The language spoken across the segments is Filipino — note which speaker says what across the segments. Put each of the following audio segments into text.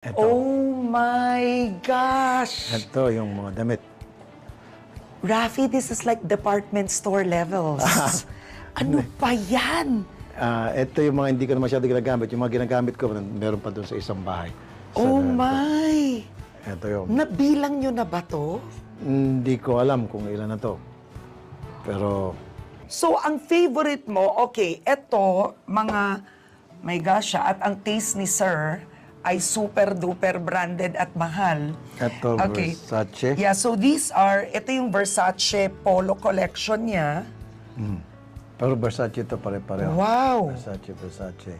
Speaker 1: Ito.
Speaker 2: Oh my gosh!
Speaker 1: Ito yung mga damit.
Speaker 2: Rafi, this is like department store levels. Ano pa yan?
Speaker 1: Ito yung mga hindi ko na masyado ginagamit. Yung mga ginagamit ko, meron pa doon sa isang bahay.
Speaker 2: Oh my!
Speaker 1: Ito yung...
Speaker 2: Nabilang nyo na ba to?
Speaker 1: Hindi ko alam kung ilan na to. Pero...
Speaker 2: So, ang favorite mo, okay, eto, mga, my gosh, at ang taste ni Sir ay super-duper branded at mahal.
Speaker 1: Ito, Versace.
Speaker 2: Yeah, so these are, ito yung Versace Polo collection niya.
Speaker 1: Pero Versace ito pare-pareho.
Speaker 2: Wow!
Speaker 1: Versace.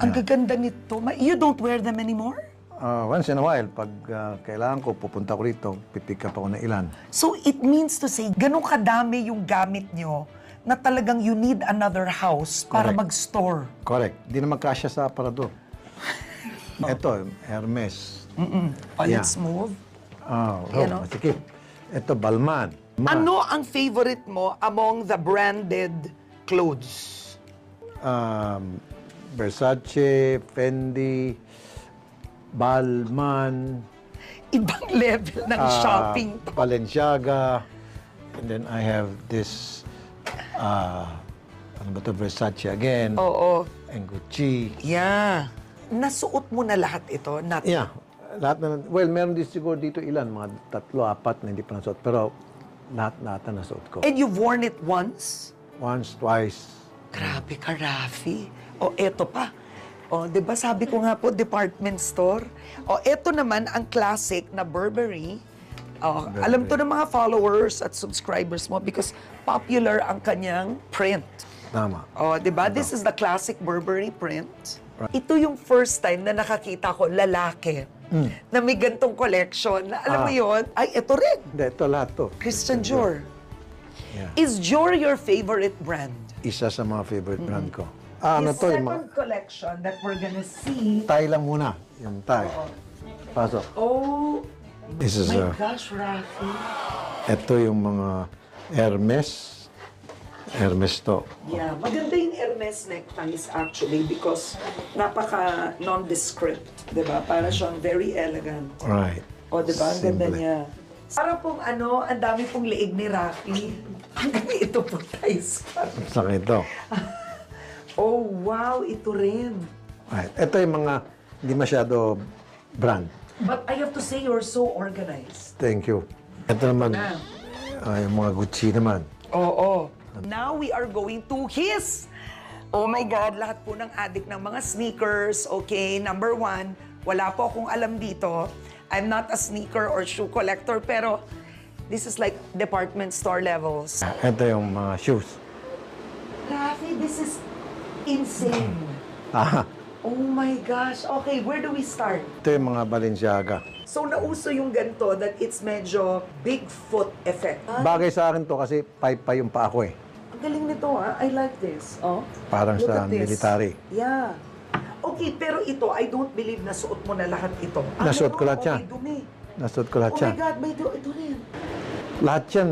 Speaker 2: Ang gaganda nito. You don't wear them anymore?
Speaker 1: Once in a while, pag kailangan ko, pupunta ko rito, pipick up ako ng ilan.
Speaker 2: So it means to say, ganun kadami yung gamit nyo na talagang you need another house para
Speaker 1: Correct.
Speaker 2: mag-store.
Speaker 1: Correct. Di naman kasya sa aparador. Ito, Hermes.
Speaker 2: Let's move. Yan, no?
Speaker 1: Sige. Ito, Balmain.
Speaker 2: Ano ang favorite mo among the branded clothes?
Speaker 1: Versace, Fendi, Balmain,
Speaker 2: Ibang level ng shopping to.
Speaker 1: Balenciaga, and then I have this, ano ba ito, Versace again,
Speaker 2: Oo.
Speaker 1: and Gucci.
Speaker 2: Yeah. Nasuot mo na lahat ito? Not...
Speaker 1: Yeah, lahat na, well, meron din siguro dito ilan, mga 3, 4 na hindi pa nasuot, pero lahat na nasuot ko.
Speaker 2: And you've worn it once?
Speaker 1: Once, twice.
Speaker 2: Grabe ka, Rafi. O, eto pa. O, di ba sabi ko nga po, department store. O, eto naman ang classic na Burberry. O, alam to ng mga followers at subscribers mo because popular ang kanyang print.
Speaker 1: Tama.
Speaker 2: O, di ba? This is the classic Burberry print. Ito yung first time na nakakita ko lalaki na may gantong collection. Na, alam mo yun? Ay, ito rin.
Speaker 1: Hindi, ito lahat to.
Speaker 2: Christian Dior.
Speaker 1: Yeah.
Speaker 2: Is Dior your favorite brand?
Speaker 1: Isa sa mga favorite brand ko. Ano
Speaker 2: The
Speaker 1: to, yung mga...
Speaker 2: second collection that we're gonna see.
Speaker 1: Thai lang muna. Yung Thai. Pasok.
Speaker 2: Oh
Speaker 1: This is,
Speaker 2: my gosh, Rafi.
Speaker 1: ito yung mga Hermes. Hermes to.
Speaker 2: Yeah, maganda yung Hermes neckties actually because napaka nondescript, di ba? Para siyang very elegant.
Speaker 1: Right.
Speaker 2: O, di ba? Ang ganda
Speaker 1: Simple.
Speaker 2: niya. Para pong ano, ang dami pong leeg ni Rafi. Hanggang ito po ties ka.
Speaker 1: Saka ito.
Speaker 2: Oh, wow, ito rin.
Speaker 1: Right. Ito yung mga hindi masyado brand.
Speaker 2: But I have to say, you're so organized.
Speaker 1: Thank you. Ito naman,
Speaker 2: Na.
Speaker 1: yung mga Gucci naman.
Speaker 2: Oo. Now we are going to his. Oh my God, lahat po ng addict ng mga sneakers. Okay, number 1, wala po akong alam dito. I'm not a sneaker or shoe collector, pero this is like department store levels.
Speaker 1: Ito yung mga shoes.
Speaker 2: Rafi, this is insane. Oh my gosh. Okay, where do we start?
Speaker 1: Ito yung mga Balenciaga.
Speaker 2: So, nauso yung ganito that it's medyo Bigfoot effect.
Speaker 1: Bagay sa akin to kasi pa yung pa ako eh.
Speaker 2: Ang galing nito ha. I like this. Oh.
Speaker 1: Parang
Speaker 2: Look
Speaker 1: sa
Speaker 2: at this.
Speaker 1: military.
Speaker 2: Yeah. Okay, pero ito, I don't believe na suot mo na lahat ito.
Speaker 1: Nasuot ko lahat yan.
Speaker 2: May dumi.
Speaker 1: Nasuot ko lahat
Speaker 2: Oh
Speaker 1: yan.
Speaker 2: my God, may dumi. Ito rin.
Speaker 1: Lahat yan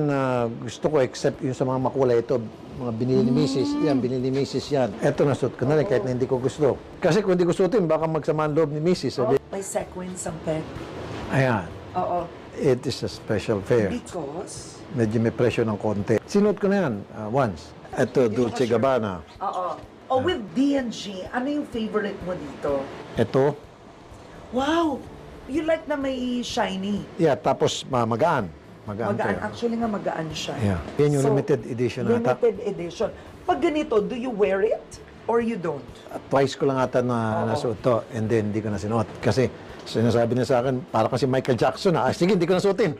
Speaker 1: gusto ko except yung sa mga makulay ito. Mga binili ni Mrs. Yan, binili ni Mrs. yan. Ito nasuot ko na rin kahit na hindi ko gusto. Kasi kung hindi ko suotin, baka magsama ang loob ni Mrs. Sabi,
Speaker 2: May sequins ang pet.
Speaker 1: ayan,
Speaker 2: Oo.
Speaker 1: it is a special fare.
Speaker 2: Because?
Speaker 1: Medyo may presyo ng konti. Sinuot ko na yan once. Ito, Dolce Gabbana.
Speaker 2: Oo. Oh, with D&G, ano yung favorite mo dito?
Speaker 1: Ito,
Speaker 2: Wow! You like na may shiny.
Speaker 1: yeah, tapos magaan. Magaan to.
Speaker 2: Magaan. Actually nga magaan siya.
Speaker 1: Yeah. Yan yung limited edition ata.
Speaker 2: Limited edition. Pag ganito, do you wear it? Or you don't?
Speaker 1: Twice ko lang ata na nasuot to and then hindi ko na sinuot. Kasi sinasabi niya sa akin, para kasi Michael Jackson na. Sige, hindi ko na suotin.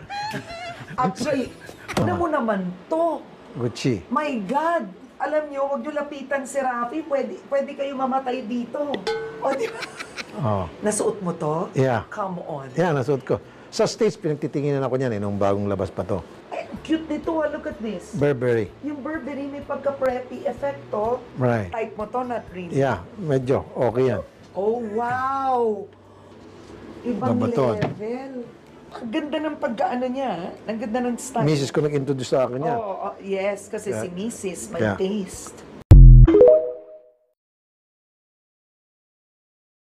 Speaker 2: Actually, ano mo naman to?
Speaker 1: Gucci.
Speaker 2: My God! Alam niyo, huwag niyo lapitan si Rafi. Pwede kayo mamatay dito. O, di ba?
Speaker 1: Oh.
Speaker 2: Nasuot mo to?
Speaker 1: Yeah.
Speaker 2: Come on.
Speaker 1: Yeah, nasuot ko. Sa States, pinagtitinginan ako niyan nung bagong labas pa to.
Speaker 2: Ay, ang cute nito. Look at this.
Speaker 1: Burberry.
Speaker 2: Yung Burberry may pagka-preppy effect to.
Speaker 1: Right.
Speaker 2: Type mo to, not really.
Speaker 1: Yeah, medyo okay yan.
Speaker 2: Oh, wow! Ibang
Speaker 1: Babaton.
Speaker 2: level. Ang ganda ng pagkaano niya. Ang ganda ng style.
Speaker 1: Mrs. ko nag-introduce sa akin yan.
Speaker 2: Oh, yes, kasi si Mrs. may
Speaker 1: Yeah.
Speaker 2: taste.